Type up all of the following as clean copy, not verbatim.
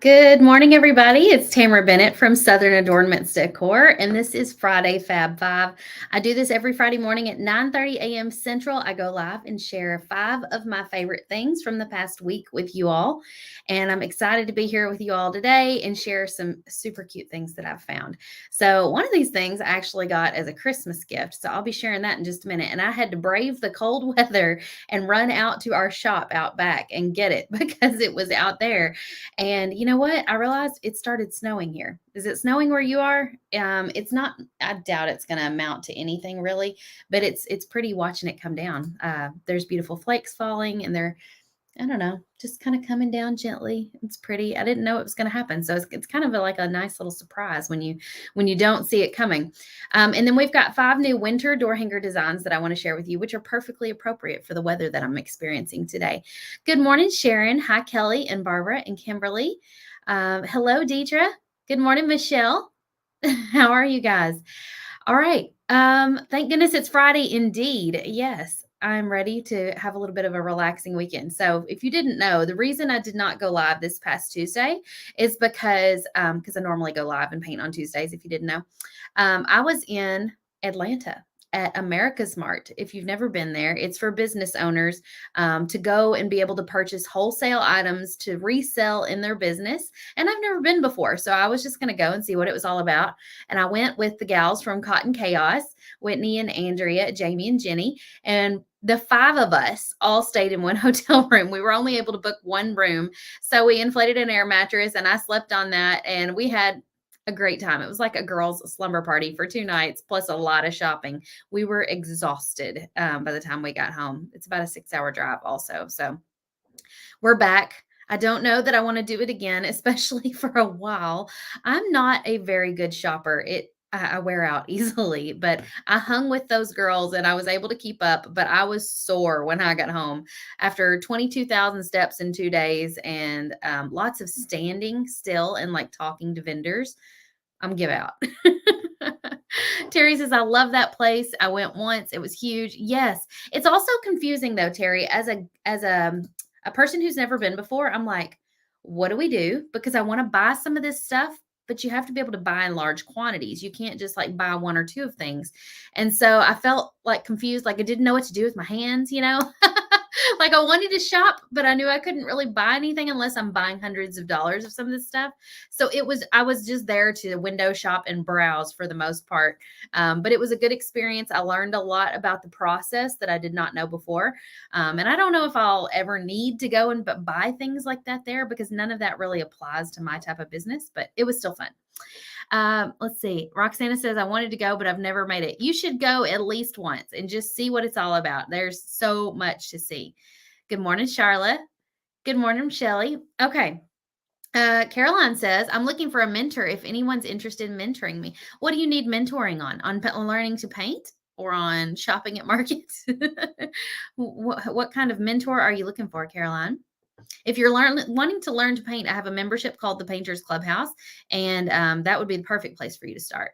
Good morning, everybody. It's Tamara Bennett from Southern Adornments Decor, and this is Friday Fab Five. I do this every Friday morning at 9:30 a.m. Central. I go live and share 5 of my favorite things from the past week with you all. And I'm excited to be here with you all today and share some super cute things that I've found. So, one of these things I actually got as a Christmas gift. So, I'll be sharing that in just a minute. And I had to brave the cold weather and run out to our shop out back and get it because it was out there, and you know what? I realized it started snowing here. Is it snowing where you are? It's not. I doubt it's going to amount to anything really, but it's pretty watching it come down. There's beautiful flakes falling, and they're, I don't know, just kind of coming down gently. It's pretty. I didn't know it was going to happen, so it's kind of like a nice little surprise when you don't see it coming. And then we've got 5 new winter door hanger designs that I want to share with you, which are perfectly appropriate for the weather that I'm experiencing today. Good morning, Sharon. Hi, Kelly and Barbara and Kimberly. Hello, Deidre. Good morning, Michelle. How are you guys? All right. Thank goodness it's Friday indeed. Yes, I'm ready to have a little bit of a relaxing weekend. So, if you didn't know, the reason I did not go live this past Tuesday is because I normally go live and paint on Tuesdays. If you didn't know, I was in Atlanta at America's Mart. If you've never been there, it's for business owners to go and be able to purchase wholesale items to resell in their business. And I've never been before, so I was just going to go and see what it was all about. And I went with the gals from Cotton Chaos, Whitney and Andrea, Jamie and Jenny, and the 5 of us all stayed in one hotel room. We were only able to book one room. So we inflated an air mattress and I slept on that, and we had a great time. It was like a girls' slumber party for 2 nights, plus a lot of shopping. We were exhausted by the time we got home. It's about a 6 hour drive, also. So we're back. I don't know that I want to do it again, especially for a while. I'm not a very good shopper. I wear out easily, but I hung with those girls and I was able to keep up, but I was sore when I got home after 22,000 steps in 2 days and lots of standing still and like talking to vendors. I'm give out. Terry says, I love that place. I went once. It was huge. Yes. It's also confusing though, Terry, as a person who's never been before. I'm like, what do we do? Because I want to buy some of this stuff, but you have to be able to buy in large quantities. You can't just like buy one or two of things. And so I felt like confused, like I didn't know what to do with my hands. Like I wanted to shop, but I knew I couldn't really buy anything unless I'm buying hundreds of dollars of some of this stuff. So I was just there to window shop and browse for the most part. But it was a good experience. I learned a lot about the process that I did not know before. And I don't know if I'll ever need to go and buy things like that there because none of that really applies to my type of business, but it was still fun. Let's see. Roxana says, I wanted to go, but I've never made it. You should go at least once and just see what it's all about. There's so much to see. Good morning, Charlotte. Good morning, Shelly. Okay. Caroline says, I'm looking for a mentor if anyone's interested in mentoring me. What do you need mentoring on? On learning to paint or on shopping at markets? What kind of mentor are you looking for, Caroline? If you're wanting to learn to paint, I have a membership called the Painters Clubhouse, and that would be the perfect place for you to start.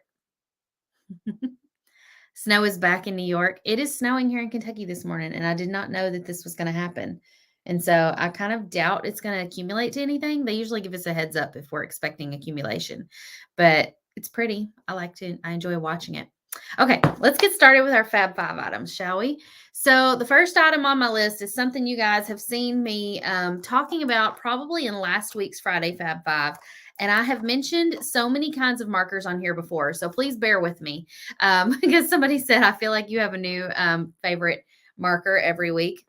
Snow is back in New York. It is snowing here in Kentucky this morning, and I did not know that this was going to happen. And so I kind of doubt it's going to accumulate to anything. They usually give us a heads up if we're expecting accumulation, but it's pretty. I enjoy watching it. Okay, let's get started with our Fab Five items, shall we? So the first item on my list is something you guys have seen me talking about probably in last week's Friday Fab Five. And I have mentioned so many kinds of markers on here before, so please bear with me because somebody said, I feel like you have a new favorite marker every week.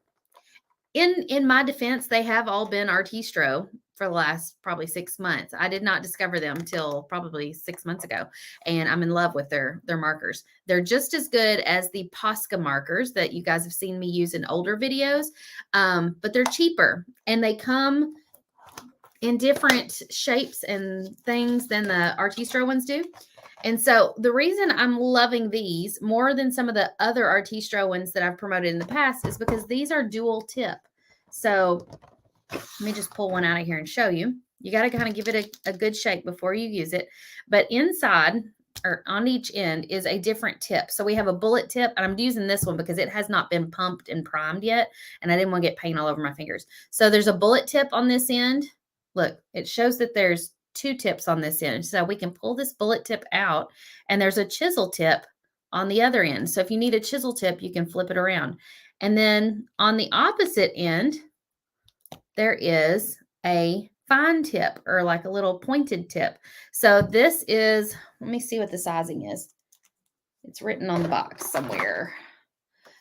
In my defense, they have all been Artistro for the last probably 6 months. I did not discover them till probably 6 months ago, and I'm in love with their markers. They're just as good as the Posca markers that you guys have seen me use in older videos, but they're cheaper, and they come in different shapes and things than the Artistro ones do. And so the reason I'm loving these more than some of the other Artistro ones that I've promoted in the past is because these are dual tip. So let me just pull one out of here and show you. You got to kind of give it a good shake before you use it. But inside or on each end is a different tip. So we have a bullet tip, and I'm using this one because it has not been pumped and primed yet, and I didn't want to get paint all over my fingers. So there's a bullet tip on this end, Look, it shows that there's 2 tips on this end. So we can pull this bullet tip out and there's a chisel tip on the other end. So if you need a chisel tip, you can flip it around. And then on the opposite end, there is a fine tip or like a little pointed tip. So this is, let me see what the sizing is. It's written on the box somewhere.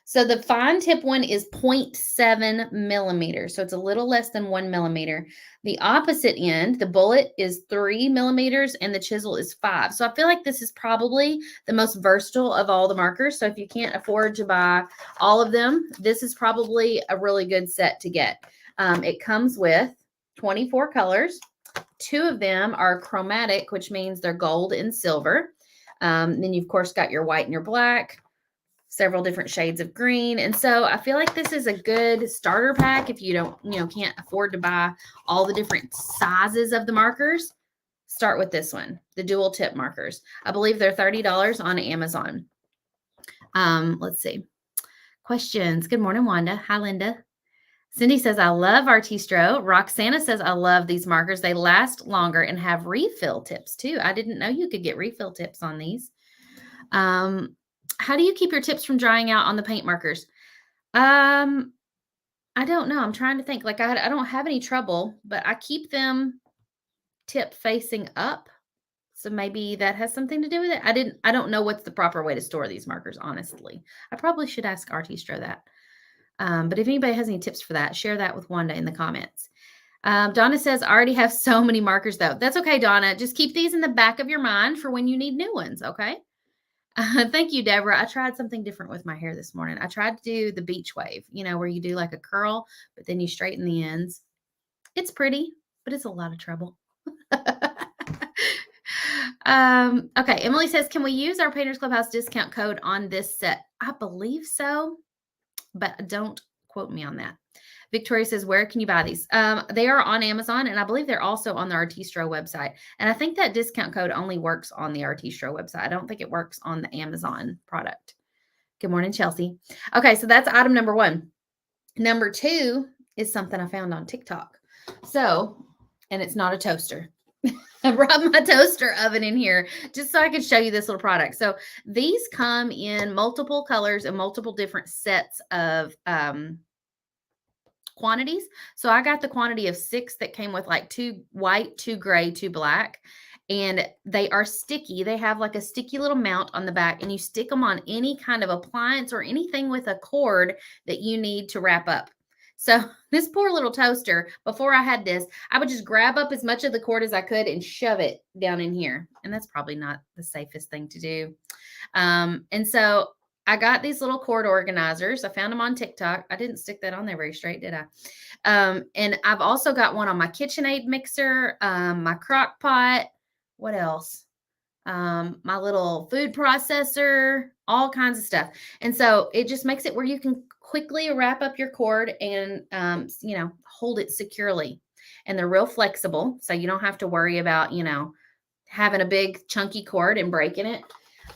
So the fine tip one is 0.7 millimeters. So it's a little less than 1 millimeter. The opposite end, the bullet is 3 millimeters and the chisel is 5. So I feel like this is probably the most versatile of all the markers. So if you can't afford to buy all of them, this is probably a really good set to get. It comes with 24 colors. 2 of them are chromatic, which means they're gold and silver. Then you, of course, got your white and your black, several different shades of green. And so I feel like this is a good starter pack if you don't, can't afford to buy all the different sizes of the markers. Start with this one, the dual tip markers. I believe they're $30 on Amazon. Let's see. Questions. Good morning, Wanda. Hi, Linda. Cindy says, I love Artistro. Roxana says, I love these markers. They last longer and have refill tips too. I didn't know you could get refill tips on these. How do you keep your tips from drying out on the paint markers? I don't know. I'm trying to think. Like I don't have any trouble, but I keep them tip facing up. So maybe that has something to do with it. I don't know what's the proper way to store these markers, honestly. I probably should ask Artistro that. But if anybody has any tips for that, share that with Wanda in the comments. Donna says, I already have so many markers though. That's okay, Donna. Just keep these in the back of your mind for when you need new ones, okay? Thank you, Deborah. I tried something different with my hair this morning. I tried to do the beach wave, where you do like a curl, but then you straighten the ends. It's pretty, but it's a lot of trouble. Okay, Emily says, can we use our Painters Clubhouse discount code on this set? I believe so, but don't quote me on that. Victoria says, where can you buy these? They are on Amazon, and I believe they're also on the Artistro website. And I think that discount code only works on the Artistro website. I don't think it works on the Amazon product. Good morning, Chelsea. Okay, so that's item number 1. Number 2 is something I found on TikTok. So, and it's not a toaster. I brought my toaster oven in here just so I could show you this little product. So these come in multiple colors and multiple different sets of quantities. So I got the quantity of 6 that came with like 2 white, 2 gray, 2 black, and they are sticky. They have like a sticky little mount on the back, and you stick them on any kind of appliance or anything with a cord that you need to wrap up. So this poor little toaster, before I had this, I would just grab up as much of the cord as I could and shove it down in here. And that's probably not the safest thing to do. And so I got these little cord organizers. I found them on TikTok. I didn't stick that on there very straight, did I? And I've also got one on my KitchenAid mixer, my crock pot. What else? My little food processor, all kinds of stuff. And so it just makes it where you can quickly wrap up your cord and, hold it securely. And they're real flexible. So you don't have to worry about, having a big chunky cord and breaking it.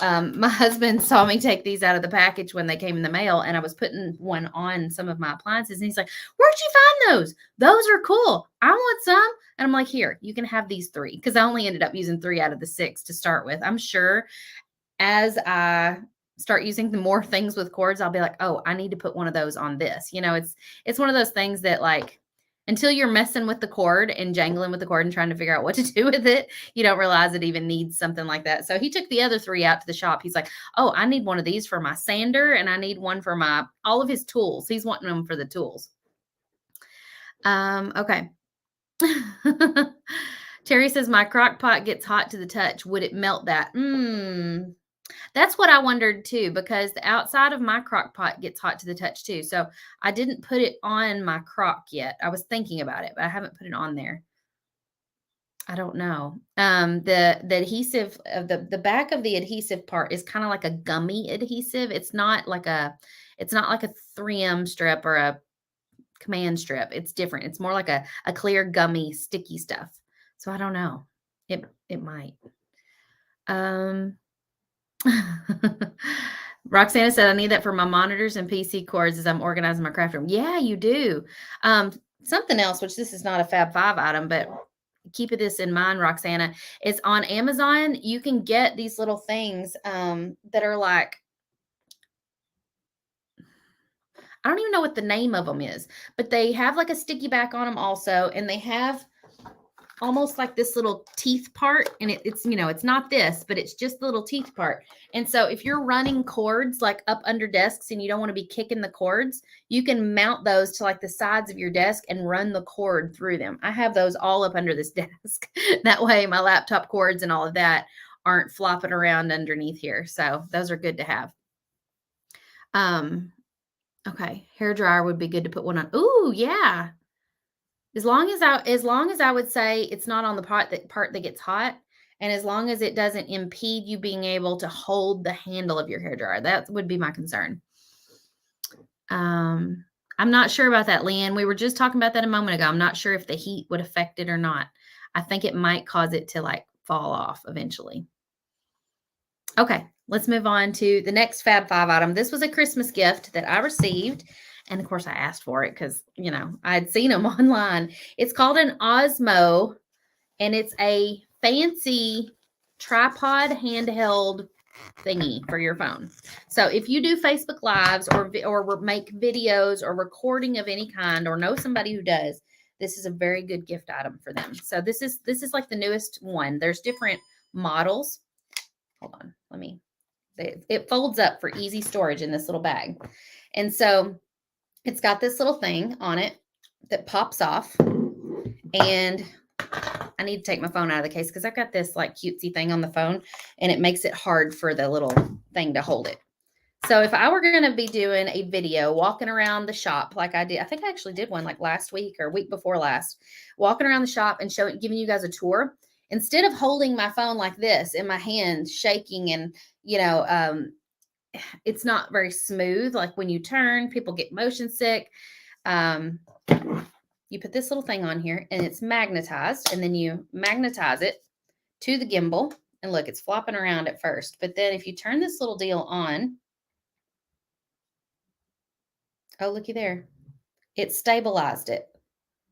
My husband saw me take these out of the package when they came in the mail, and I was putting one on some of my appliances, and he's like, where'd you find those? Those are cool. I want some. And I'm like, here, you can have these 3, because I only ended up using 3 out of the 6 to start with. I'm sure as I start using the more things with cords, I'll be like, oh, I need to put one of those on this. It's one of those things that, like, until you're messing with the cord and jangling with the cord and trying to figure out what to do with it, you don't realize it even needs something like that. So he took the other 3 out to the shop. He's like, oh, I need one of these for my sander, and I need one for all of his tools. He's wanting them for the tools. Okay. Terry says, my crock pot gets hot to the touch. Would it melt that? That's what I wondered too, because the outside of my crock pot gets hot to the touch too. So I didn't put it on my crock yet. I was thinking about it, but I haven't put it on there. I don't know. The adhesive of the back of the adhesive part is kind of like a gummy adhesive. It's not like a 3M strip or a command strip. It's different. It's more like a clear gummy sticky stuff. So I don't know. It might. Roxana said, I need that for my monitors and PC cords as I'm organizing my craft room. Yeah, you do. Something else, which this is not a Fab Five item, but keep this in mind, Roxana, is on Amazon. You can get these little things that are like, I don't even know what the name of them is, but they have like a sticky back on them also, and they have almost like this little teeth part, and it's it's not this, but it's just the little teeth part. And so if you're running cords like up under desks and you don't want to be kicking the cords, you can mount those to like the sides of your desk and run the cord through them. I have those all up under this desk. That way my laptop cords and all of that aren't flopping around underneath here. So those are good to have. Okay, hair dryer would be good to put one on. Ooh, yeah. As long as I would say it's not on the part that gets hot, and as long as it doesn't impede you being able to hold the handle of your hair dryer, that would be my concern. I'm not sure about that, Leanne. We were just talking about that a moment ago. I'm not sure if the heat would affect it or not. I think it might cause it to like fall off eventually. Okay, let's move on to the next Fab Five item. This was a Christmas gift that I received. And of course, I asked for it because, I had seen them online. It's called an Osmo, and it's a fancy tripod handheld thingy for your phone. So if you do Facebook Lives or make videos or recording of any kind, or know somebody who does, this is a very good gift item for them. So this is like the newest one. There's different models. Hold on, it folds up for easy storage in this little bag. And so it's got this little thing on it that pops off, and I need to take my phone out of the case because I've got this like cutesy thing on the phone, and it makes it hard for the little thing to hold it. So if I were going to be doing a video walking around the shop like I did, I think I actually did one like last week or week before last, walking around the shop and giving you guys a tour, instead of holding my phone like this in my hand, shaking, and it's not very smooth. Like when you turn, people get motion sick. You put this little thing on here, and it's magnetized, and then you magnetize it to the gimbal. And look, it's flopping around at first, but then if you turn this little deal on, oh, looky there, it stabilized it.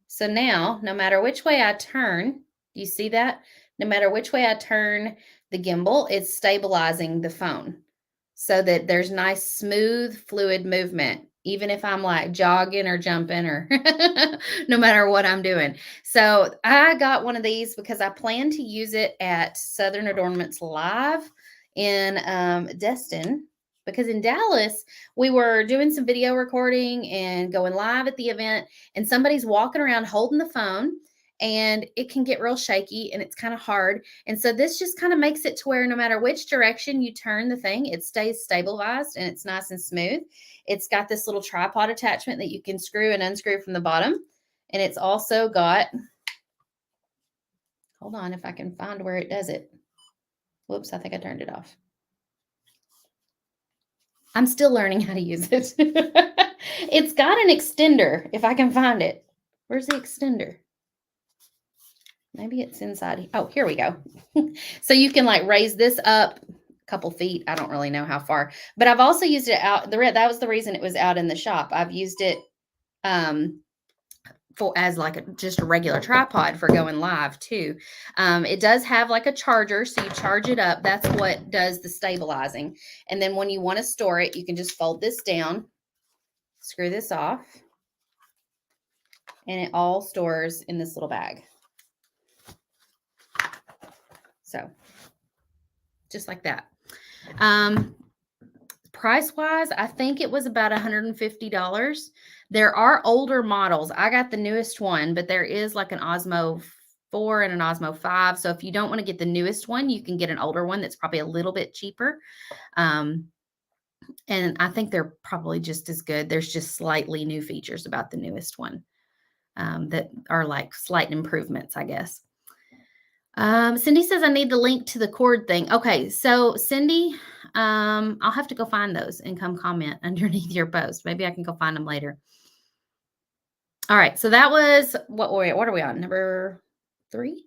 So now, no matter which way I turn, you see that? No matter which way I turn the gimbal, it's stabilizing the phone so that there's nice, smooth, fluid movement, even if I'm like jogging or jumping or no matter what I'm doing. So I got one of these because I plan to use it at Southern Adornments Live in Destin, because in Dallas, we were doing some video recording and going live at the event, and somebody's walking around holding the phone, and it can get real shaky and it's kind of hard. And so this just kind of makes it to where no matter which direction you turn the thing, it stays stabilized and it's nice and smooth. It's got this little tripod attachment that you can screw and unscrew from the bottom. And it's also got, hold on if I can find where it does it. Whoops, I think I turned it off. I'm still learning how to use it. It's got an extender, if I can find it. Where's the extender? Maybe it's inside. Oh, here we go. So you can like raise this up a couple feet. I don't really know how far, but I've also used it out. That was the reason it was out in the shop. I've used it as like just a regular tripod for going live too. It does have like a charger, so you charge it up. That's what does the stabilizing. And then when you want to store it, you can just fold this down, screw this off, and it all stores in this little bag. So just like that. Price wise, I think it was about $150. There are older models. I got the newest one, but there is like an Osmo 4 and an Osmo 5. So if you don't want to get the newest one, you can get an older one that's probably a little bit cheaper. And I think they're probably just as good. There's just slightly new features about the newest one that are like slight improvements, I guess. Cindy says I need the link to the cord thing. Okay, so Cindy, I'll have to go find those and come comment underneath your post. Maybe I can go find them later. All right, so that was what are we on? Number 3?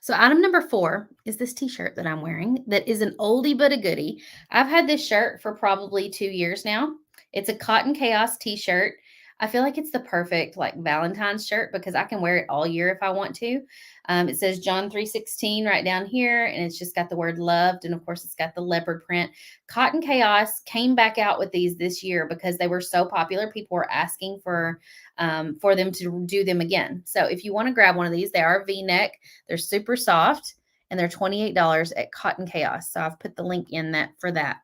So item number 4 is this t-shirt that I'm wearing that is an oldie but a goodie. I've had this shirt for probably 2 years now. It's a Cotton Chaos t-shirt. I feel like it's the perfect like Valentine's shirt because I can wear it all year if I want to. It says John 3:16 right down here, and it's just got the word loved, and of course it's got the leopard print. Cotton Chaos came back out with these this year because they were so popular. People were asking for them to do them again. So if you want to grab one of these, they are V-neck. They're super soft, and they're $28 at Cotton Chaos. So I've put the link in that for that.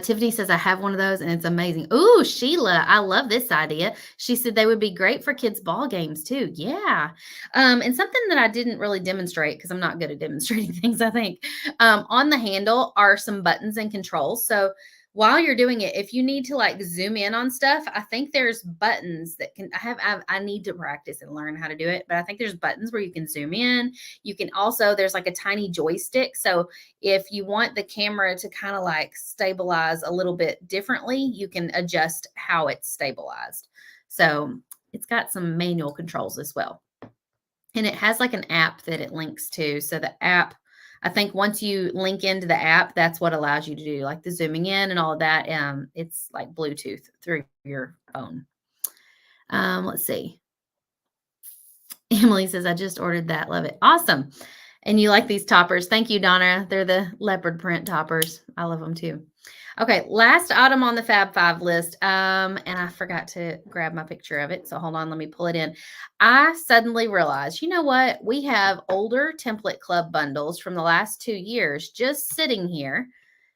Tiffany says, I have one of those and it's amazing. Ooh, Sheila, I love this idea. She said they would be great for kids' ball games too. Yeah. And something that I didn't really demonstrate because I'm not good at demonstrating things, I think. On the handle are some buttons and controls. So while you're doing it, if you need to like zoom in on stuff, I think there's buttons that can I need to practice and learn how to do it, but I think there's buttons where you can zoom in. You can also, there's like a tiny joystick. So if you want the camera to kind of like stabilize a little bit differently, you can adjust how it's stabilized. So it's got some manual controls as well. And it has like an app that it links to. So the app, I think once you link into the app, that's what allows you to do like the zooming in and all of that. It's like Bluetooth through your phone. Let's see. Emily says, I just ordered that. Love it. Awesome. And you like these toppers. Thank you, Donna. They're the leopard print toppers. I love them too. Okay, last item on the Fab Five list. And I forgot to grab my picture of it. So hold on, let me pull it in. I suddenly realized, you know what? We have older template club bundles from the last 2 years just sitting here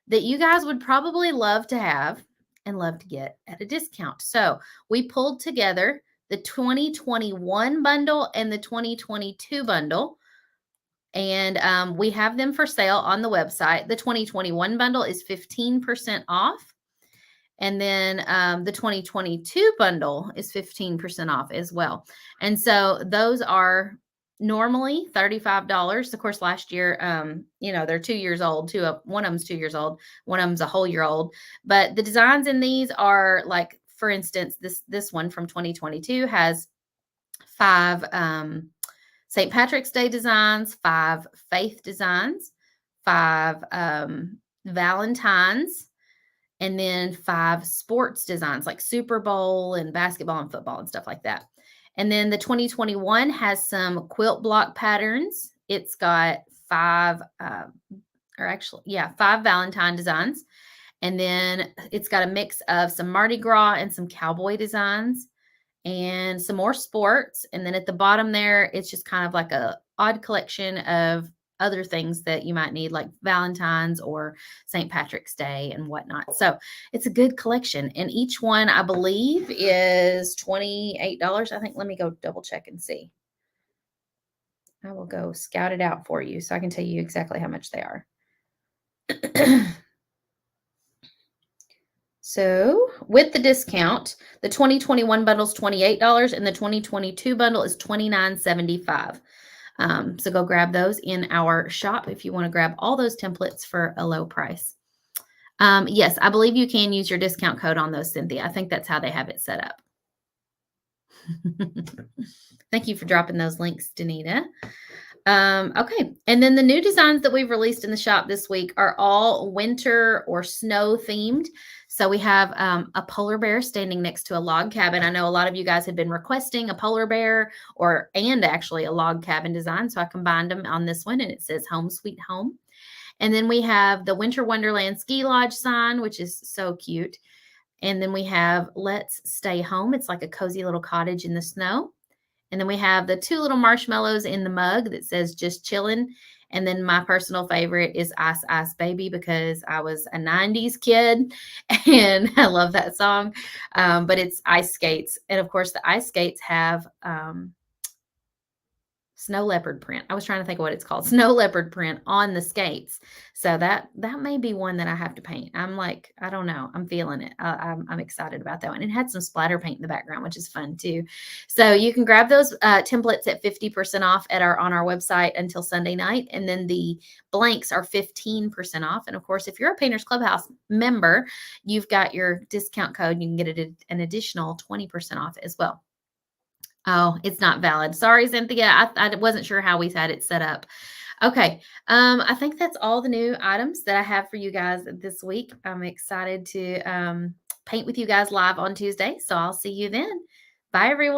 that you guys would probably love to have and love to get at a discount. So we pulled together the 2021 bundle and the 2022 bundle. And we have them for sale on the website. The 2021 bundle is 15% off. And then the 2022 bundle is 15% off as well. And so those are normally $35. Of course, last year, they're 2 years old. One of them's 2 years old. One of them's a whole year old. But the designs in these are like, for instance, this one from 2022 has 5 St. Patrick's Day designs, 5 faith designs, 5 Valentines, and then 5 sports designs like Super Bowl and basketball and football and stuff like that. And then the 2021 has some quilt block patterns. It's got 5 Valentine designs. And then it's got a mix of some Mardi Gras and some cowboy designs and some more sports. And then at the bottom there, it's just kind of like a odd collection of other things that you might need, like Valentine's or St. Patrick's Day and whatnot. So it's a good collection. And each one, I believe, is $28. I think, let me go double check and see. I will go scout it out for you so I can tell you exactly how much they are. So with the discount, the 2021 bundle is $28 and the 2022 bundle is $29.75. So go grab those in our shop if you want to grab all those templates for a low price. Yes, I believe you can use your discount code on those, Cynthia. I think that's how they have it set up. Thank you for dropping those links, Danita. Okay. And then the new designs that we've released in the shop this week are all winter or snow themed. So we have a polar bear standing next to a log cabin. I know a lot of you guys had been requesting a polar bear and actually a log cabin design. So I combined them on this one and it says Home Sweet Home. And then we have the Winter Wonderland Ski Lodge sign, which is so cute. And then we have Let's Stay Home. It's like a cozy little cottage in the snow. And then we have the 2 little marshmallows in the mug that says Just Chillin'. And then my personal favorite is Ice Ice Baby because I was a 90s kid and I love that song. But it's ice skates. And of course, the ice skates have snow leopard print. I was trying to think of what it's called. Snow leopard print on the skates. So that may be one that I have to paint. I'm like, I don't know. I'm feeling it. I'm excited about that one. It had some splatter paint in the background, which is fun too. So you can grab those templates at 50% off on our website until Sunday night. And then the blanks are 15% off. And of course, if you're a Painters Clubhouse member, you've got your discount code. You can get it an additional 20% off as well. Oh, it's not valid. Sorry, Cynthia. I wasn't sure how we had it set up. Okay. I think that's all the new items that I have for you guys this week. I'm excited to paint with you guys live on Tuesday. So I'll see you then. Bye, everyone.